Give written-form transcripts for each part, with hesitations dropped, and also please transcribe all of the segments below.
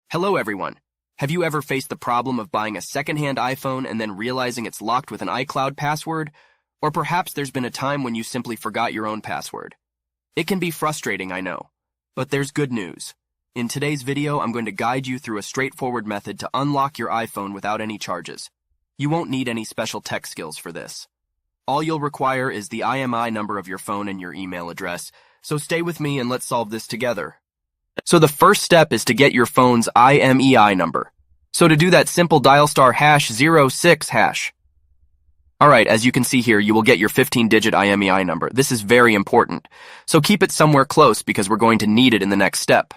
Hello everyone. Have you ever faced the problem of buying a secondhand iPhone and then realizing it's locked with an iCloud password? Or perhaps there's been a time when you simply forgot your own password. It can be frustrating, I know. But there's good news. In today's video, I'm going to guide you through a straightforward method to unlock your iPhone without any charges. You won't need any special tech skills for this. All you'll require is the IMEI number of your phone and your email address, so stay with me and let's solve this together. So the first step is to get your phone's IMEI number. So to do that, simple dial *#06#. Alright, as you can see here, you will get your 15-digit IMEI number. This is very important, so keep it somewhere close because we're going to need it in the next step.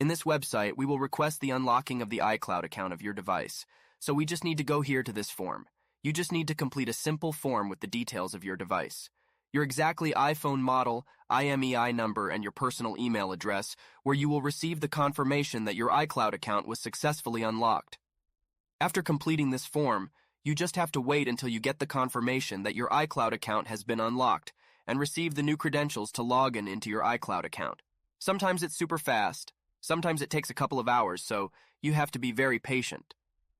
In this website, we will request the unlocking of the iCloud account of your device, so we just need to go here to this form. You just need to complete a simple form with the details of your device. Your exactly iPhone model, IMEI number, and your personal email address, where you will receive the confirmation that your iCloud account was successfully unlocked. After completing this form, you just have to wait until you get the confirmation that your iCloud account has been unlocked and receive the new credentials to log in into your iCloud account. Sometimes it's super fast, sometimes it takes a couple of hours, so you have to be very patient.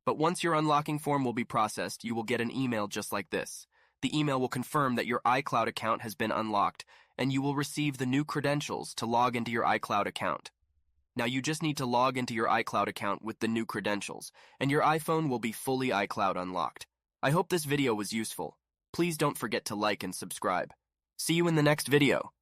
But once your unlocking form will be processed, you will get an email just like this. The email will confirm that your iCloud account has been unlocked, and you will receive the new credentials to log into your iCloud account. Now you just need to log into your iCloud account with the new credentials, and your iPhone will be fully iCloud unlocked. I hope this video was useful. Please don't forget to like and subscribe. See you in the next video.